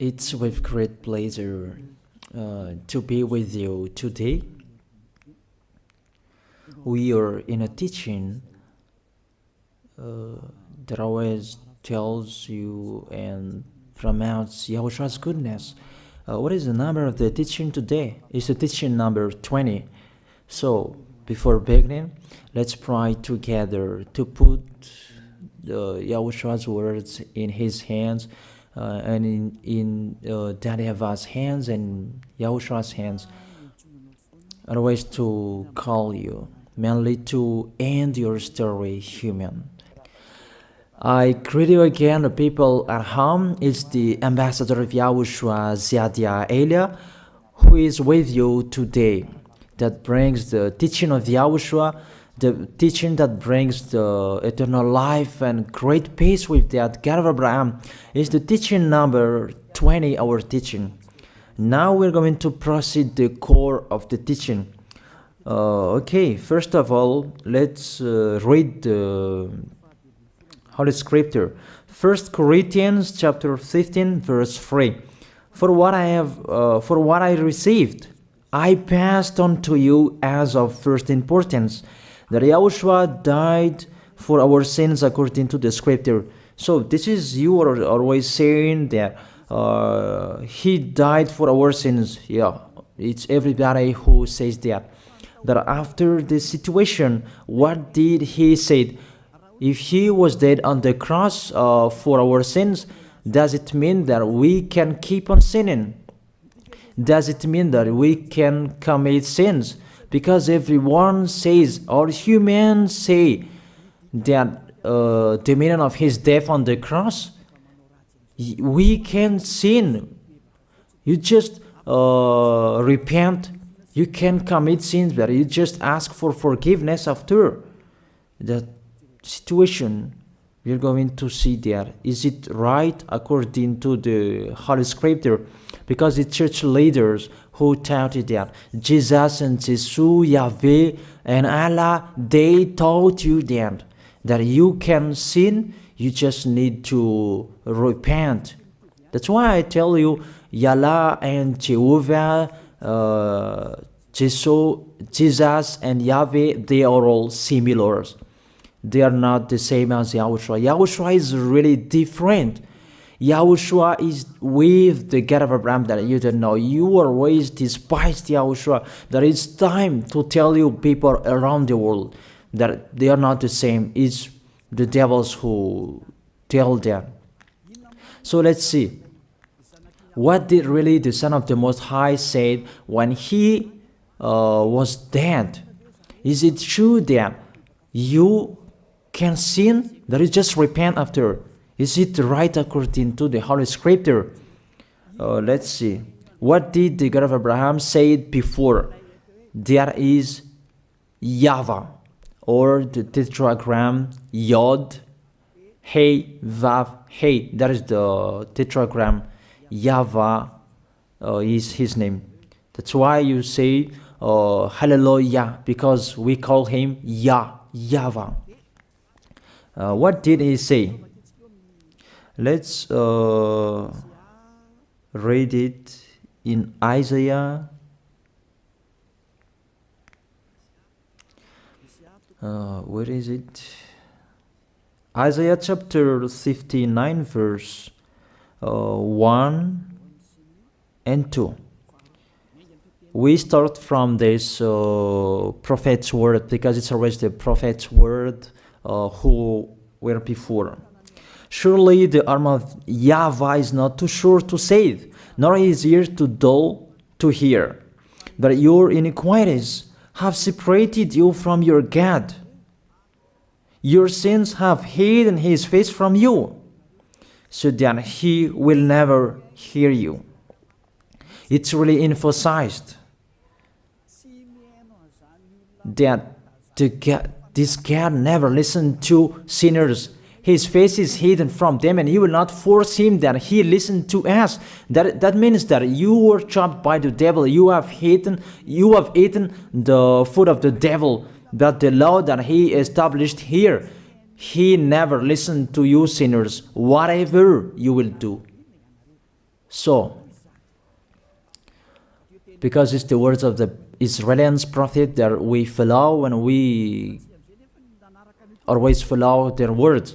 It's with great pleasure to be with you today. We are in a teaching that always tells you and promotes Yahoshua's goodness. What is the number of the teaching today? It's the teaching number 20. So, before beginning, let's pray together to put Yahoshua's words in his hands and in Daddy YAHVAH's hands and Yahoshua's hands. Otherwise, to call you, mainly to end your story human. I greet you again, the people at home. It's the ambassador of Yahushua, Ziadia Elia, who is with you today. That brings the teaching of Yahushua, the teaching that brings the eternal life and great peace with that God of Abraham. Is the teaching number 20, our teaching. Now we're going to proceed the core of the teaching. Okay, first of all, let's read the Holy Scripture. 1 Corinthians chapter 15, verse 3. For what I received, I passed on to you as of first importance, that Yahushua died for our sins according to the Scripture. So this is, you are always saying that he died for our sins. Yeah, it's everybody who says that. That after the situation, what did he say? If he was dead on the cross for our sins, does it mean that we can keep on sinning? Does it mean that we can commit sins? Because everyone says, or humans say, that the meaning of his death on the cross, we can sin. You just repent. You can commit sins, but you just ask for forgiveness after. The situation we're going to see there, is it right according to the Holy Scripture? Because the church leaders who taught it that Jesus and Jesus, Yahweh and Allah, they taught you that you can sin, you just need to repent. That's why I tell you, Yahlah and Jehovah, Jesus and Yahweh, they are all similar. They are not the same as Yahushua. Yahushua is really different. Yahushua is with the God of Abraham that you don't know. You always despised Yahushua. That it's time to tell you people around the world that they are not the same. It's the devils who tell them. So let's see. What did really the Son of the Most High say when he was dead? Is it true that you can sin? That is just repent after. Is it right according to the Holy Scripture? Let's see. What did the God of Abraham say before? There is YAHVAH, or the tetragram Yod, Hey, Vav, Hey. That is the tetragram. YAHVAH is his name. That's why you say Hallelujah, because we call him YAHVAH. What did he say? Let's read it in Isaiah. Where is it? Isaiah chapter 59, verse 1 and 2. We start from this prophet's word, because it's always the prophet's word who were before. Surely the arm of YAHVAH is not too short to save, nor his ear too dull to hear. But your iniquities have separated you from your God. Your sins have hidden his face from you, so that he will never hear you. It's really emphasized that this God never listened to sinners. His face is hidden from them, and he will not force him that he listen to us. That means that you were trapped by the devil. You have eaten the food of the devil. But the law that he established here, he never listened to you sinners, whatever you will do. So, because it's the words of the Israeli prophet that we follow, and we always follow their words.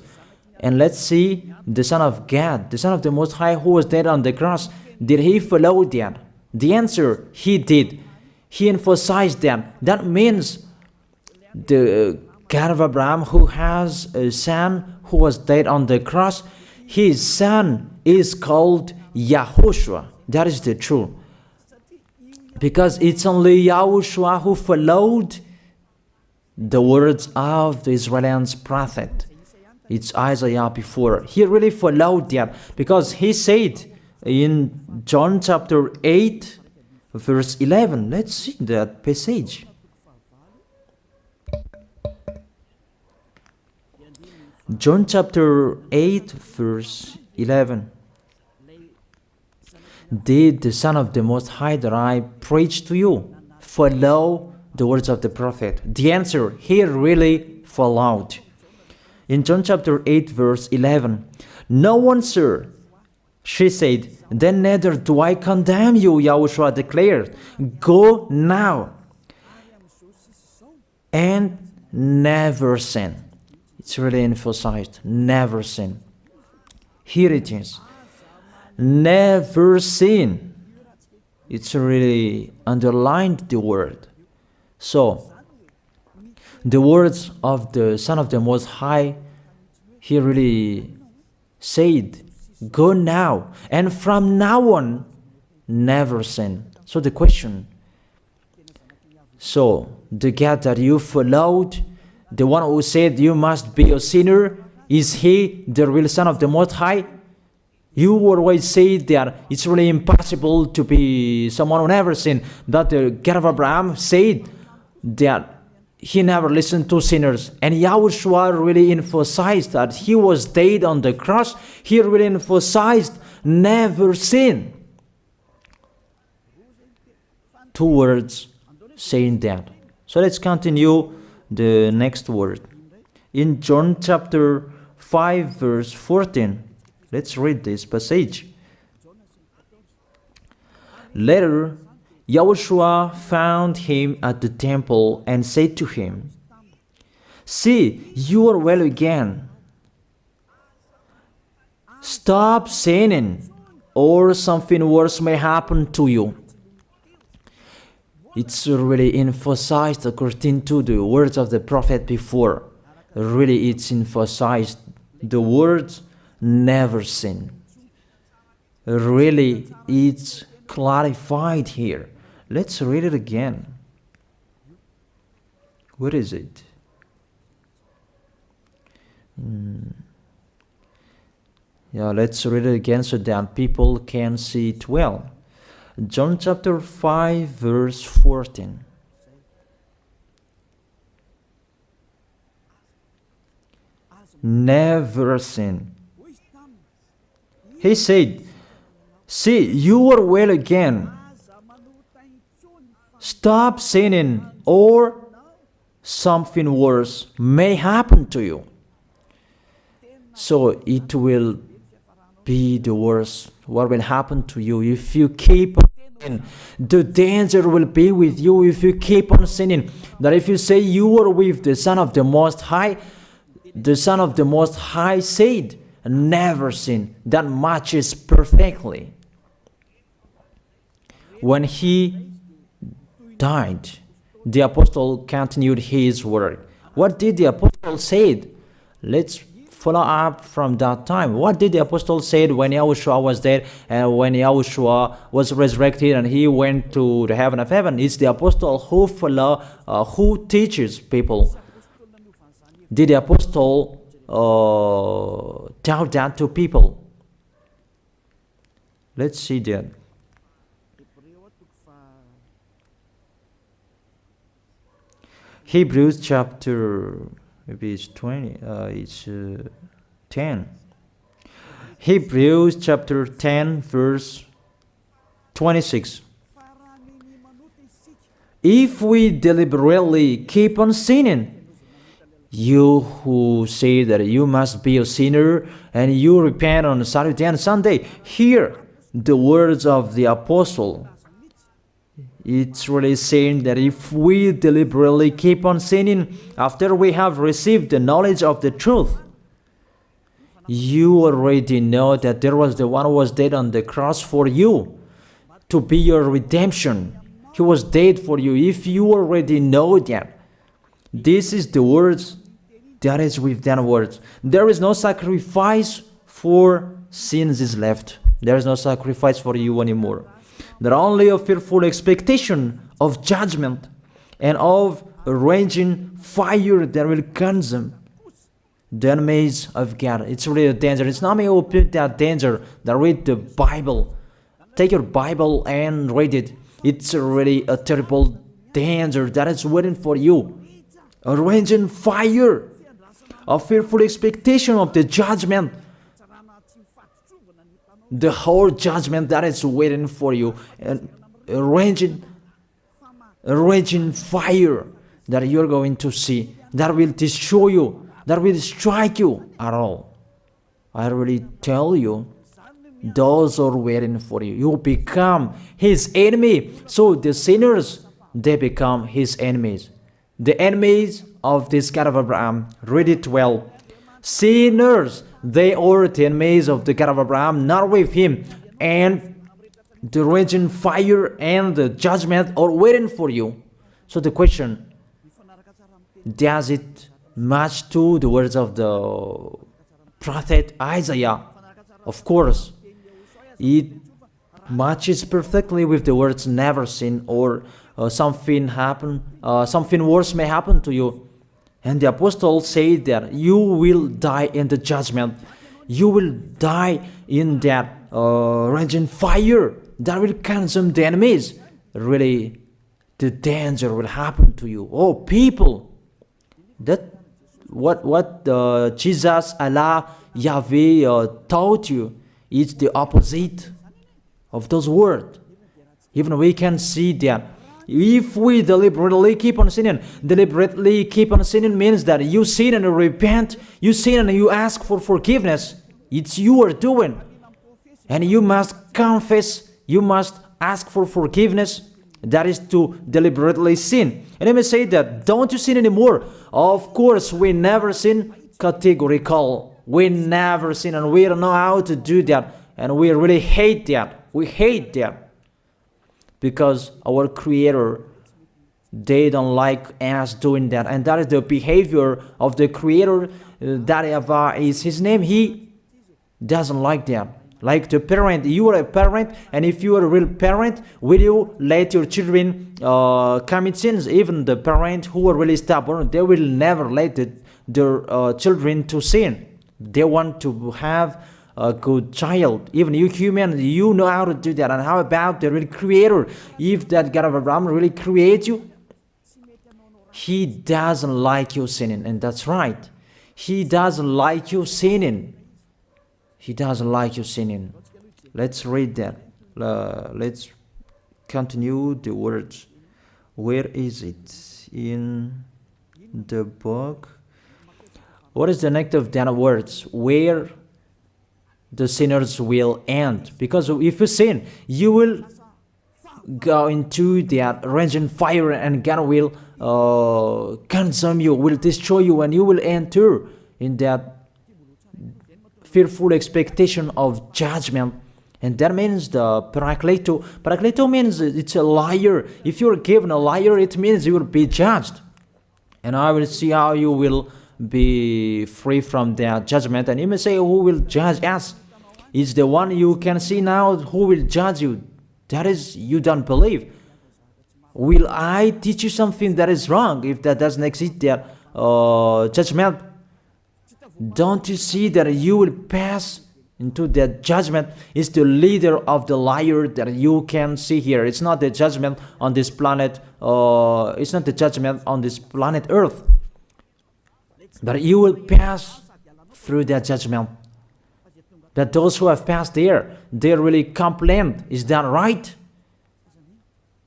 And let's see the Son of God, the Son of the Most High, who was dead on the cross. Did he follow that? The answer, he did. He emphasized that. That means the God of Abraham, who has a son who was dead on the cross, his son is called YAHOSHUAH. That is the truth. Because it's only YAHOSHUAH who followed the words of the Israeli prophet. It's Isaiah before. He really followed that, because he said in John chapter 8, verse 11. Let's see that passage. John chapter 8, verse 11. Did the Son of the Most High that I preach to you follow the words of the prophet? The answer, he really followed. In John chapter 8, verse 11, "No one, sir," she said, "then neither do I condemn you," YAHOSHUAH declared. "Go now and never sin." It's really emphasized, never sin. Here it is. Never sin. It's really underlined the word. So, the words of the Son of the Most High, he really said, go now, and from now on, never sin. So the question, so the God that you followed, the one who said you must be a sinner, is he the real Son of the Most High? You always say that it's really impossible to be someone who never sinned. That the God of Abraham said that he never listened to sinners. And YAHOSHUAH really emphasized that he was dead on the cross. He really emphasized never sin. Two words saying that. So let's continue the next word. In John chapter 5, verse 14. Let's read this passage. Later, YAHOSHUAH found him at the temple and said to him, "See, you are well again. Stop sinning, or something worse may happen to you." It's really emphasized according to the words of the prophet before. Really, it's emphasized the words never sin. Really, it's clarified here. Let's read it again. Where is it? Yeah, let's read it again so that people can see it well. John chapter 5, verse 14. Never sin. He said, "See, you are well again. Stop sinning, or something worse may happen to you." So it will be the worst. What will happen to you if you keep on sinning? The danger will be with you if you keep on sinning. That if you say you are with the Son of the Most High, the Son of the Most High said, never sin. That matches perfectly. When he died, the apostle continued his work. What did the apostle say? Let's follow up from that time. What did the apostle say when YAHOSHUAH was dead and when YAHOSHUAH was resurrected and he went to the heaven of heaven? It's the apostle who teaches people. Did the apostle tell that to people? Let's see that. Hebrews chapter, maybe it's 20, it's 10. Hebrews chapter 10, verse 26. If we deliberately keep on sinning, you who say that you must be a sinner and you repent on Saturday and Sunday, here the words of the apostle. It's really saying that if we deliberately keep on sinning after we have received the knowledge of the truth, you already know that there was the one who was dead on the cross for you to be your redemption. He was dead for you. If you already know that, this is the words that is with that words. There is no sacrifice for sins is left. There is no sacrifice for you anymore. There are only a fearful expectation of judgment and of a raging fire that will consume the enemies of God. It's really a danger. It's not me who put that danger that read the Bible. Take your Bible and read it. It's really a terrible danger that is waiting for you. A raging fire, a fearful expectation of the judgment. The whole judgment that is waiting for you, and a raging fire that you're going to see, that will destroy you, that will strike you at all. I really tell you, those are waiting for you. You become his enemy. So the sinners, they become his enemies. The enemies of this God of Abraham. Read it well. Sinners, they are the enemies of the God of Abraham, not with him. And the raging fire and the judgment are waiting for you. So the question, does it match to the words of the prophet Isaiah? Of course. It matches perfectly with the words never sin, or something worse may happen to you. And the apostle said that you will die in the judgment. You will die in that raging fire that will consume the enemies. Really, the danger will happen to you. Oh, people, that what Jesus, Allah, Yahweh taught you is the opposite of those words. Even we can see that if we deliberately keep on sinning means that you sin and you repent, you sin and you ask for forgiveness. It's you are doing. And you must confess, you must ask for forgiveness. That is to deliberately sin. And I may say that, don't you sin anymore? Of course, we never sin. Categorical. We never sin, and we don't know how to do that. And we really hate that. We hate that. Because our Creator, they don't like us doing that. And that is the behavior of the Creator. That YAHVAH is his name. He doesn't like that. Like the parent, you are a parent, and if you are a real parent, will you let your children commit sins? Even the parents who are really stubborn, they will never let their children to sin. They want to have a good child. Even you human, you know how to do that. And how about the real Creator? If that God of Abraham really creates you, he doesn't like you sinning. And that's right. He doesn't like you sinning. He doesn't like you sinning. Let's read that. Let's continue the words. Where is it? In the book. What is the next of that words? Where the sinners will end. Because if you sin, you will go into that raging fire, and God will consume you, will destroy you, and you will enter in that fearful expectation of judgment. And that means the parakleto. Parakleto means it's a liar. If you're given a liar, it means you will be judged. And I will see how you will be free from that judgment. And you may say, who will judge us? It's the one you can see now who will judge you. That is, you don't believe. Will I teach you something that is wrong if that doesn't exist, that judgment? Don't you see that you will pass into that judgment? It's the leader of the liar that you can see here. It's not the judgment on this planet. It's not the judgment on this planet Earth. But you will pass through that judgment. That those who have passed there, they really complain. Is that right?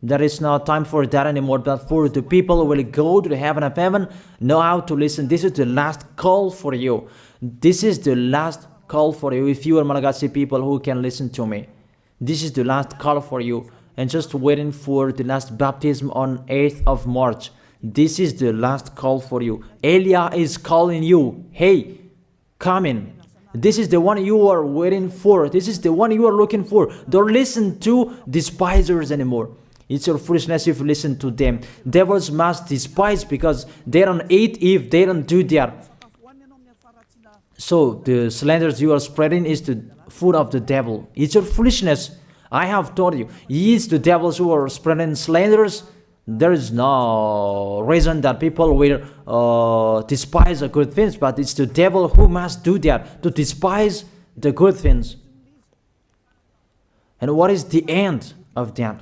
There is no time for that anymore, but for the people who will go to the heaven of heaven, know how to listen. This is the last call for you. This is the last call for you. If you are Malagasy people who can listen to me, This is the last call for you. And just waiting for the last baptism on 8th of March. This is the last call for you. Elia is calling you. Hey, come in. This is the one you are waiting for. This is the one you are looking for. Don't listen to despisers anymore. It's your foolishness if you listen to them. Devils must despise because they don't eat if they don't do that. So the slanders you are spreading is the food of the devil. It's your foolishness. I have told you, it's the devils who are spreading slanders. There is no reason that people will despise the good things, but it's the devil who must do that, to despise the good things. And what is the end of that?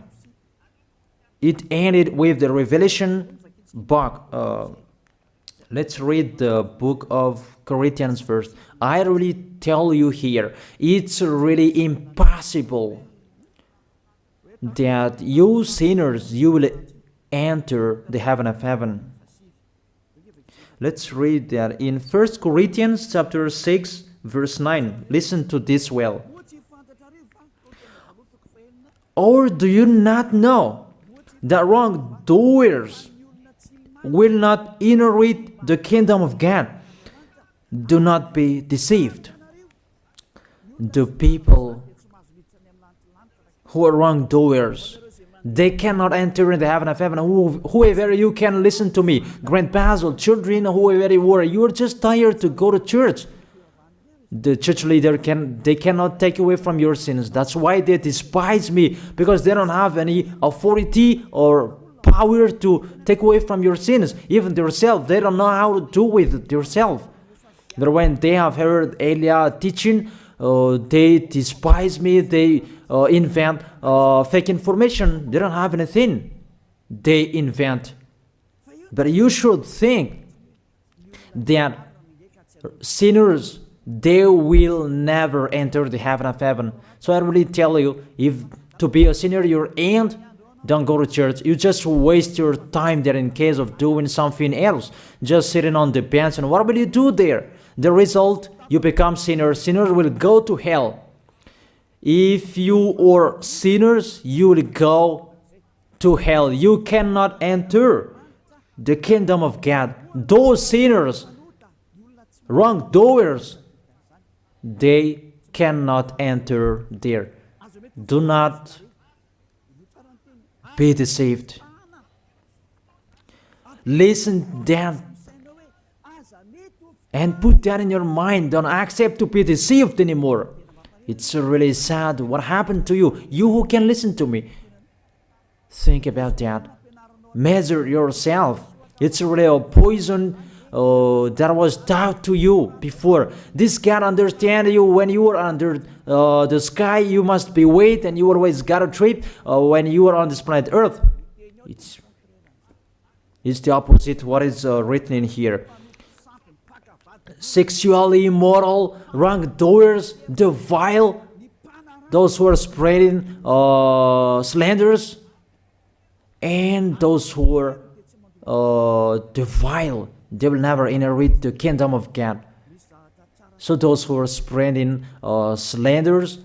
It ended with the Revelation book. Let's read the book of Corinthians first. I really tell you here, it's really impossible that you sinners, you will enter the heaven of heaven. Let's read that in 1 Corinthians chapter 6 verse 9. Listen to this well. Or do you not know that wrongdoers will not inherit the kingdom of God? Do not be deceived. The people who are wrongdoers, they cannot enter in the heaven of heaven. Whoever you can listen to me, grandpas or children, whoever you are, you are just tired to go to church. The church leader they cannot take away from your sins. That's why they despise me, because they don't have any authority or power to take away from your sins. Even themselves, they don't know how to do with themselves. But when they have heard Elia teaching, they despise me. They invent fake information. They don't have anything. They invent. But you should think that sinners, they will never enter the heaven of heaven. So I really tell you, if to be a sinner you're in, don't go to church. You just waste your time there in case of doing something else. Just sitting on the bench, and what will you do there? The result, you become sinners. Sinners will go to hell. If you are sinners, you will go to hell. You cannot enter the kingdom of God. Those sinners, wrongdoers, they cannot enter there. Do not be deceived. Listen then and put that in your mind. Don't accept to be deceived anymore. It's really sad what happened to you. You who can listen to me, think about that. Measure yourself. It's really a poison that was taught to you before. This God understand you when you are under the sky. You must be wait, and you always got a trip when you are on this planet Earth. It's the opposite what is written in here. Sexually immoral, wrongdoers, the vile, those who are spreading slanders, and those who are the vile, they will never inherit the kingdom of God. So those who are spreading slanders,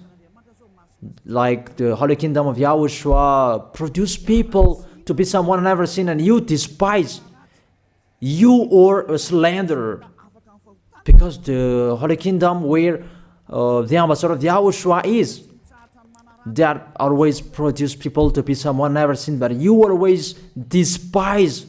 like the Holy Kingdom of YAHOSHUAH, produce people to be someone never seen, and you despise. You are a slanderer. Because the Holy Kingdom where the ambassador of YAHOSHUAH is, that always produce people to be someone never seen, but you always despise.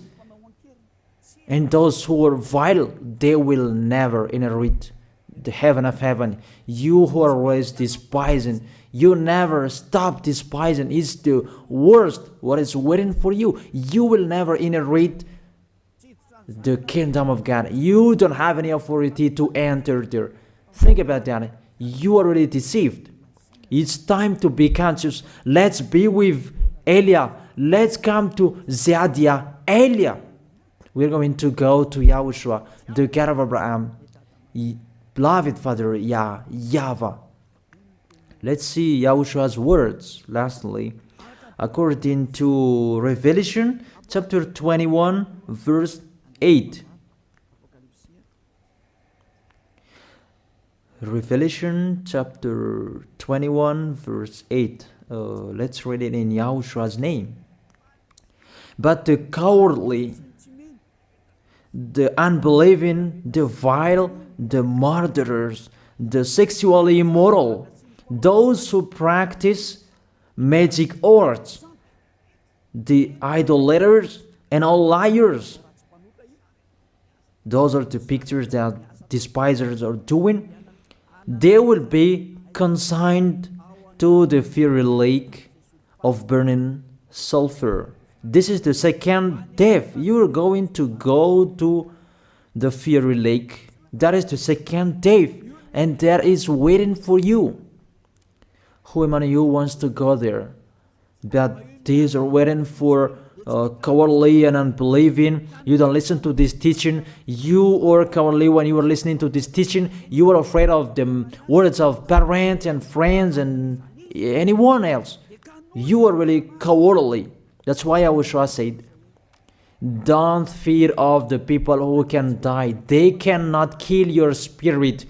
And those who are vile, they will never inherit the heaven of heaven. You who are always despising, you never stop despising. It's the worst what is waiting for you. You will never inherit the kingdom of God. You don't have any authority to enter there. Think about that. You are already deceived. It's time to be conscious. Let's be with Elia. Let's come to Zadiah. Elia. We're going to go to YAHOSHUAH, the God of Abraham, beloved Father YAHVAH. Let's see YAHOSHUAH's words. Lastly, according to Revelation chapter 21 verse 8. Revelation chapter 21 verse 8. Let's read it in Yahoshua's name. But the cowardly, the unbelieving, the vile, the murderers, the sexually immoral, those who practice magic arts, the idolaters, and all liars. Those are the pictures that despisers are doing. They will be consigned to the fiery lake of burning sulfur. This is the second death. You are going to go to the fiery lake. That is the second death, and that is waiting for you. Who among you wants to go there? But these are waiting for cowardly and unbelieving. You don't listen to this teaching. You are cowardly when you are listening to this teaching. You are afraid of the words of parents and friends and anyone else. You are really cowardly. That's why YAHOSHUAH said, don't fear of the people who can die. They cannot kill your spirit.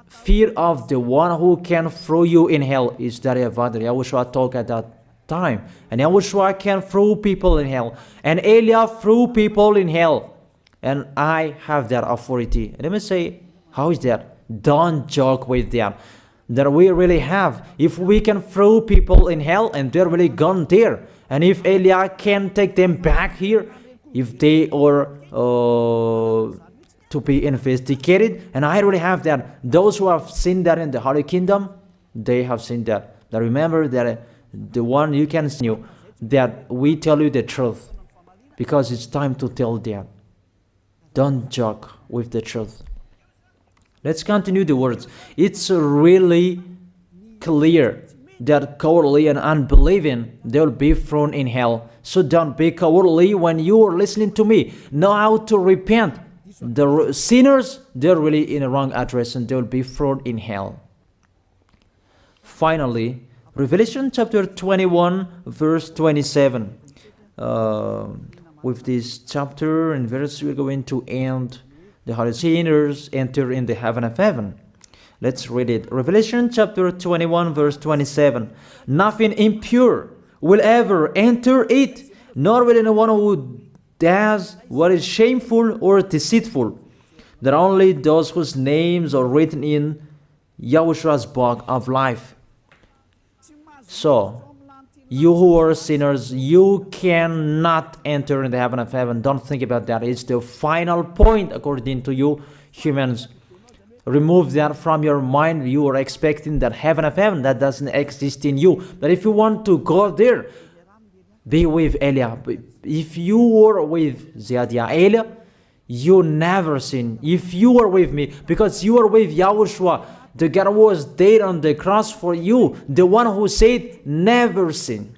Fear of the one who can throw you in hell. Is that what YAHOSHUAH talked at that time? And YAHOSHUAH can throw people in hell. And Elijah threw people in hell. And I have that authority. Let me say, how is that? Don't joke with that. That we really have. If we can throw people in hell and they're really gone there, and if Elijah can take them back here, if they are to be investigated, and I really have that. Those who have seen that in the Holy Kingdom, they have seen that. Now remember that the one you can see, that we tell you the truth, because it's time to tell that. Don't joke with the truth. Let's continue the words. It's really clear that cowardly and unbelieving, they'll be thrown in hell. So don't be cowardly when you are listening to me. Know how to repent. The sinners, they're really in a wrong address and they'll be thrown in hell. Finally, Revelation chapter 21, verse 27. With this chapter and verse, we're going to end the holy sinners enter in the heaven of heaven. Let's read it. Revelation chapter 21, verse 27. Nothing impure will ever enter it, nor will anyone who does what is shameful or deceitful. That only those whose names are written in YAHOSHUAH's book of life. So, you who are sinners, you cannot enter in the heaven of heaven. Don't think about that. It's the final point according to you humans. Remove that from your mind. You are expecting that heaven of heaven that doesn't exist in you. But if you want to go there, be with Elia. If you were with Elia, you never sin. If you are with me, because you are with YAHOSHUAH, the God was dead on the cross for you, the one who said never sin.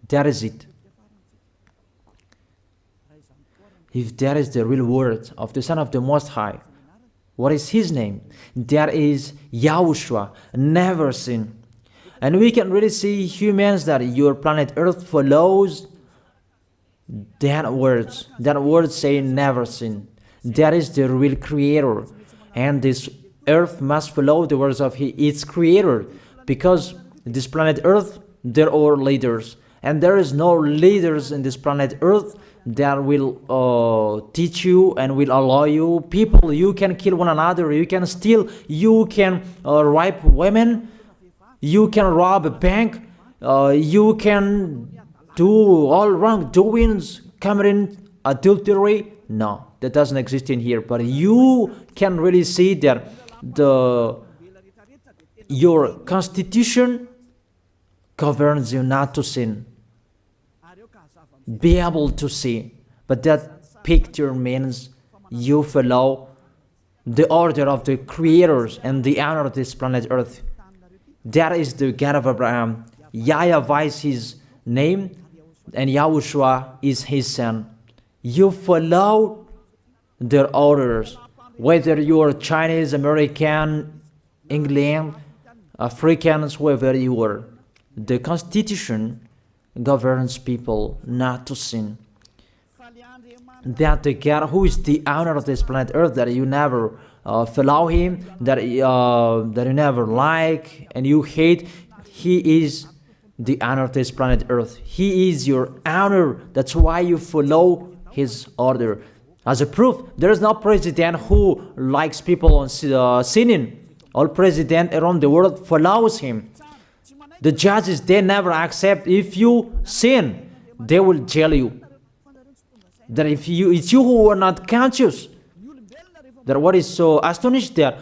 That is it. If that is the real word of the Son of the Most High, what is his name? That is YAHOSHUAH, never sin. And we can really see humans that your planet Earth follows that words. That word saying never sin. That is the real creator. And this Earth must follow the words of its creator. Because this planet Earth, there are leaders. And there is no leaders in this planet Earth that will teach you and will allow you. People, you can kill one another, you can steal, you can rape women, you can rob a bank, you can do all wrongdoings, committing adultery. No, that doesn't exist in here. But you can really see that your constitution governs you not to sin. Be able to see. But that picture means you follow the order of the creators and the honor of this planet Earth. That is the God of Abraham. YAHVAH is his name, and YAHOSHUAH is his son. You follow their orders, whether you are Chinese, American, England, Africans, whoever you are. The Constitution governs people not to sin. That the God who is the owner of this planet Earth, that you never follow him, that you never like and you hate, he is the owner of this planet Earth. He is your owner. That's why you follow his order. As a proof, there is no president who likes people on sinning. All president around the world follows him. The judges, they never accept. If you sin, they will jail you. That if it's you who are not conscious. That what is so astonished that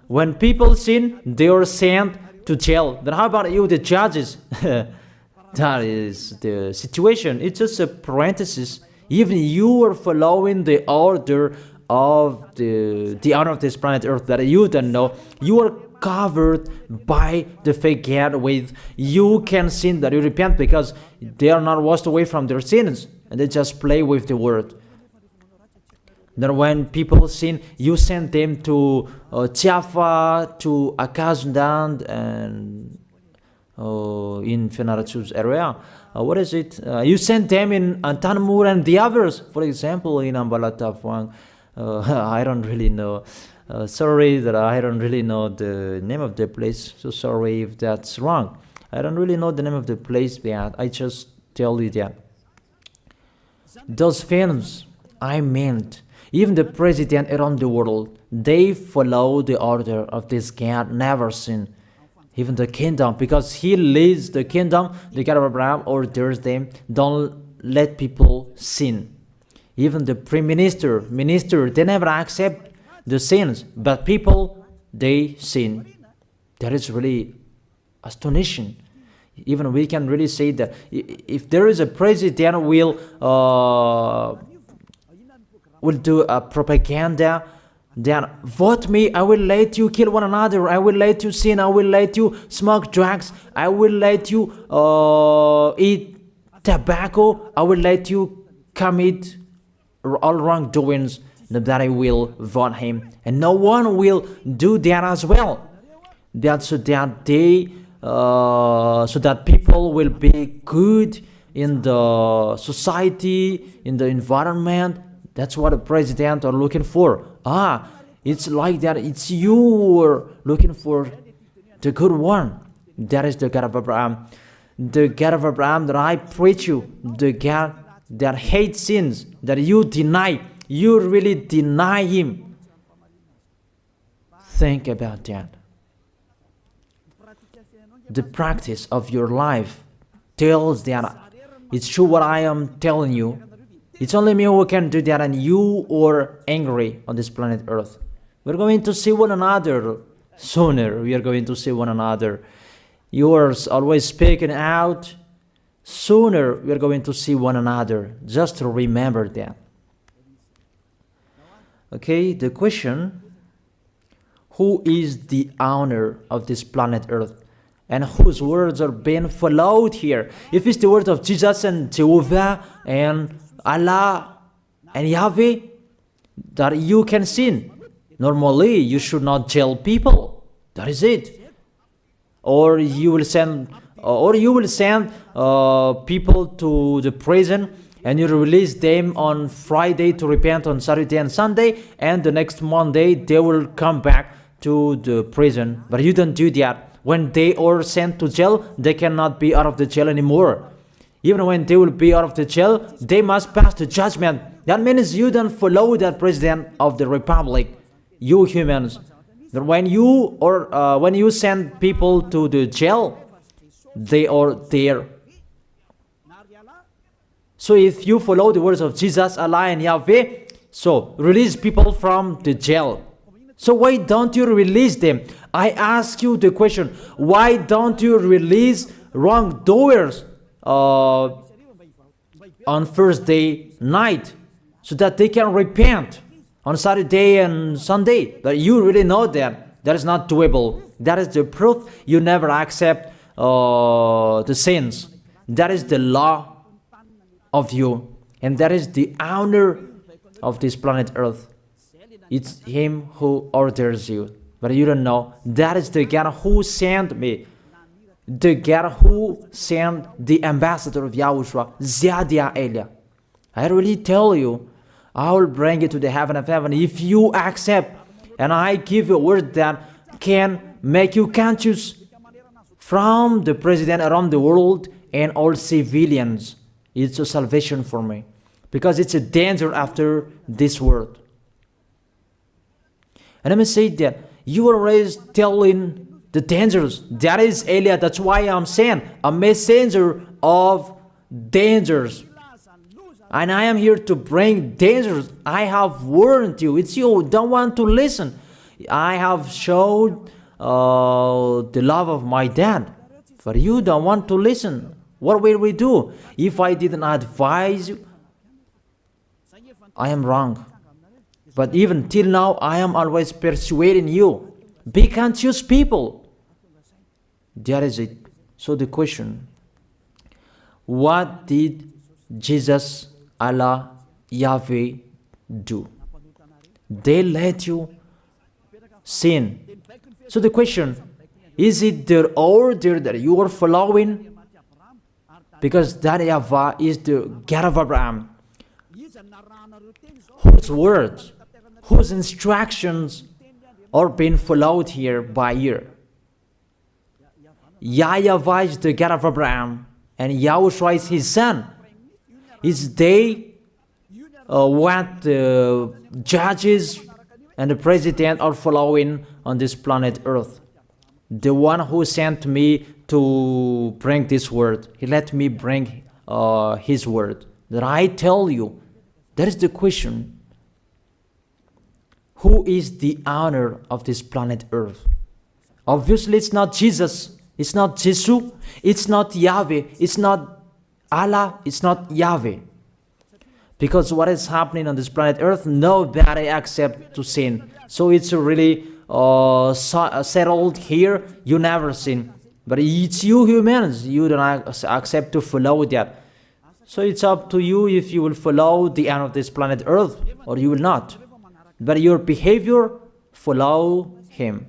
when people sin, they are sent to jail. Then how about you, the judges? That is the situation. It's just a parenthesis. Even you are following the order of the owner of this planet Earth that you don't know. You are covered by the fake God with you can sin that you repent because they are not washed away from their sins and they just play with the word. Then when people sin, you send them to Java, to Akazundan, and in Fenarachu's area. What is it? You send them in Antanmur and the others. For example, in Ambalatafuang. I don't really know. Sorry that I don't really know the name of the place. So sorry if that's wrong. I don't really know the name of the place, but I just tell you that. Those films, I meant, even the president around the world, they follow the order of this God, never sin. Even the kingdom, because he leads the kingdom, the God of Abraham orders them, don't let people sin. Even the prime minister, they never accept the sins, but people, they sin. That is really astonishing. Even we can really say that if there is a president will do a propaganda, then vote me, I will let you kill one another, I will let you sin, I will let you smoke drugs, I will let you eat tobacco, I will let you commit all wrongdoings, that I will vote him. And no one will do that as well. That's so that they so that people will be good in the society, in the environment. That's what the president are looking for. It's like that. It's you who are looking for the good one. That is the God of Abraham. The God of Abraham that I preach you. The God that hates sins, that you deny. You really deny him. Think about that. The practice of your life tells that it's true what I am telling you. It's only me who can do that, and you are angry on this planet Earth. We're going to see one another sooner. We are going to see one another. You are always speaking out. Sooner we are going to see one another. Just remember that. Okay, the question: who is the owner of this planet Earth? And whose words are being followed here? If it's the words of Jesus and Jehovah and Allah and Yahweh, that you can sin. Normally, you should not jail people. That is it. Or you will send, people to the prison, and you release them on Friday to repent on Saturday and Sunday, and the next Monday they will come back to the prison. But you don't do that. When they are sent to jail, they cannot be out of the jail anymore. Even when they will be out of the jail, they must pass the judgment. That means you don't follow that president of the republic, you humans. That when you send people to the jail, they are there. So if you follow the words of Jesus, Allah and Yahweh, so release people from the jail. So why don't you release them? I ask you the question, why don't you release wrongdoers on Thursday night so that they can repent on Saturday and Sunday? But you really know that is not doable. That is the proof you never accept the sins. That is the law of you, and that is the owner of this planet Earth. It's him who orders you, but you don't know. That is the God who sent me, the God who sent the ambassador of Yahushua, Ziadia Elia. I really tell you, I will bring you to the heaven of heaven if you accept, and I give you a word that can make you conscious from the president around the world and all civilians. It's a salvation for me, because it's a danger after this world. And let me say that you are always telling the dangers. That is Eliah. That's why I'm saying a messenger of dangers. And I am here to bring dangers. I have warned you. It's you who don't want to listen. I have showed the love of my dad, but you don't want to listen. What will we do? If I didn't advise you, I am wrong. But even till now, I am always persuading you. Be conscious people. That is it. So the question, what did Jesus, Allah, Yahweh do? They let you sin. So the question, is it their order that you are following? Because that YAHVAH is the God of Abraham, whose words, whose instructions are being followed here by year. YAHVAH is the God of Abraham, and YAHOSHUAH is his son. Is they what the judges and the president are following on this planet Earth. The one who sent me to bring this word, he let me bring his word. That I tell you, that is the question. Who is the owner of this planet Earth? Obviously, it's not Jesus. It's not Jesus. It's not Yahweh. It's not Allah. It's not Yahweh. Because what is happening on this planet Earth, nobody accepts to sin. So it's really settled here. You never sin. But it's you humans, you don't accept to follow that. So it's up to you if you will follow the end of this planet Earth or you will not. But your behavior, follow him.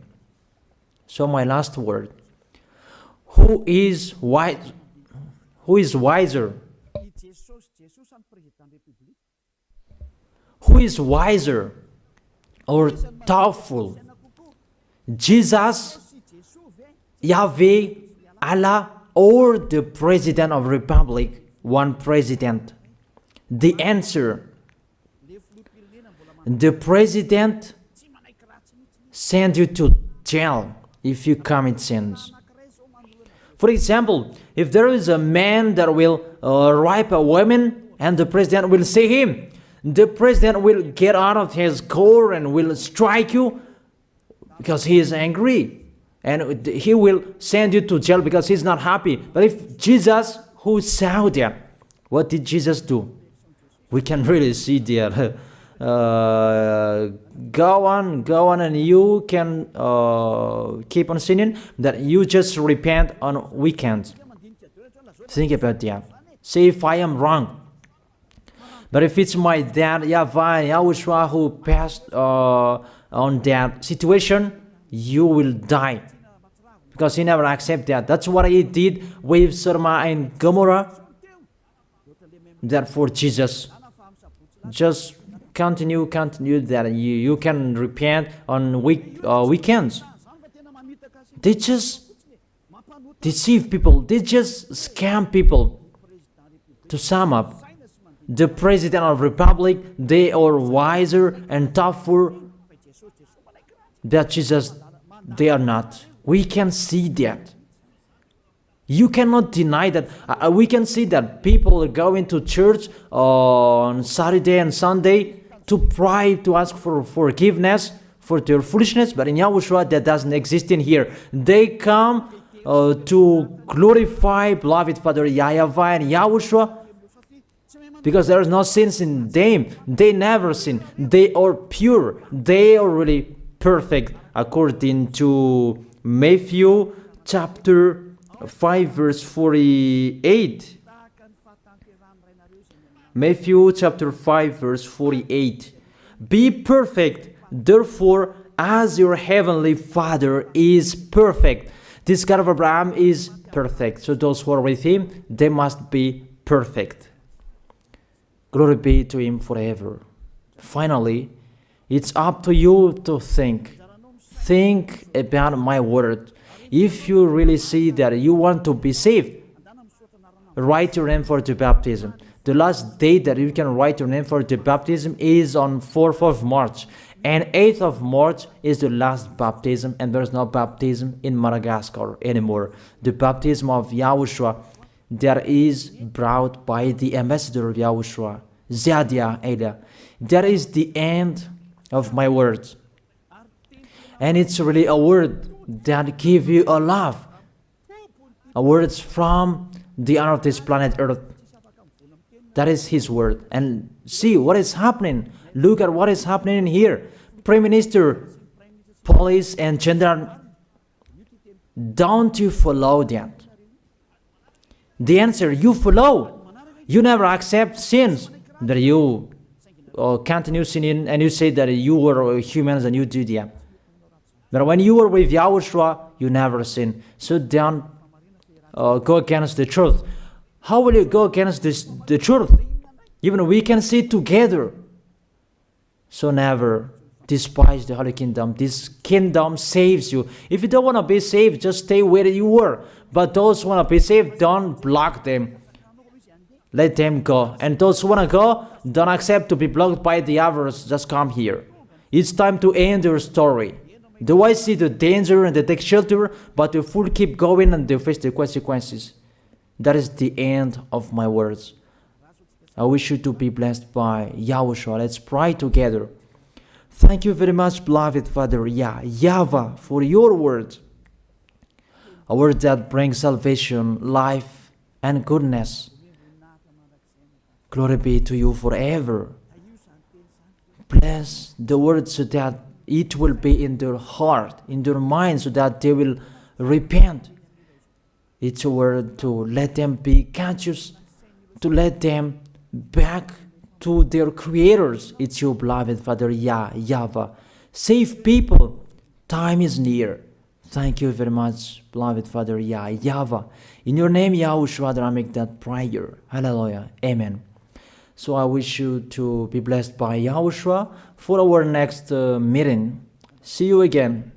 So my last word. Who is wise? Who is wiser? Who is wiser or thoughtful? Jesus, Yahweh, Allah, or the President of Republic, one president? The answer, the president send you to jail if you commit sins. For example, if there is a man that will rape a woman and the president will see him, the president will get out of his car and will strike you because he is angry. And he will send you to jail because he's not happy. But if Jesus, who saw that, what did Jesus do? We can really see that. Go on, and you can keep on sinning, that you just repent on weekends. Think about that. See if I am wrong. But if it's my dad, YAHVAH, YAHOSHUAH, who passed on that situation, you will die. Because he never accepted that. That's what he did with Sodom and Gomorrah. Therefore, Jesus, just continue that you can repent on weekends. They just deceive people. They just scam people. To sum up, the President of Republic, they are wiser and tougher than Jesus. They are not. We can see that. You cannot deny that. We can see that people are going to church on Saturday and Sunday to pray, to ask for forgiveness for their foolishness. But in YAHOSHUAH, that doesn't exist in here. They come to glorify beloved Father YAHVAH and YAHOSHUAH because there is no sins in them. They never sin. They are pure. They are really perfect according to Matthew chapter 5 verse 48. Matthew chapter 5 verse 48. Be perfect, therefore, as your heavenly Father is perfect. This God of Abraham is perfect. So those who are with him, they must be perfect. Glory be to him forever. Finally, it's up to you to think. Think about my word. If you really see that you want to be saved, write your name for the baptism. The last date that you can write your name for the baptism is on 4th of March. And 8th of March is the last baptism, and there's no baptism in Madagascar anymore. The baptism of YAHOSHUAH that is brought by the ambassador of YAHOSHUAH, Zadia Ada. That is the end of my words. And it's really a word that gives you a love. A word from the honor of this planet Earth. That is his word. And see what is happening. Look at what is happening in here. Prime Minister, police and gendarme, don't you follow that? The answer, you follow. You never accept sins. That you continue sinning and you say that you were humans and you do that. But when you were with YAHOSHUAH, you never sin. So don't go against the truth. How will you go against the truth? Even we can sit together. So never despise the Holy Kingdom. This kingdom saves you. If you don't want to be saved, just stay where you were. But those who want to be saved, don't block them. Let them go. And those who want to go, don't accept to be blocked by the others. Just come here. It's time to end your story. Do I see the danger and they take shelter, but the fool keep going and they face the consequences? That is the end of my words. I wish you to be blessed by YAHOSHUAH. Let's pray together. Thank you very much, beloved Father YAHVAH, for your word. A word that brings salvation, life, and goodness. Glory be to you forever. Bless the word so that it will be in their heart, in their mind, so that they will repent. It's a word to let them be conscious, to let them back to their creators. It's your beloved Father YAHVAH. Save people. Time is near. Thank you very much, beloved Father YAHVAH. In your name, YAHOSHUAH, that I make that prayer. Hallelujah. Amen. So I wish you to be blessed by YAHOSHUAH for our next meeting. See you again.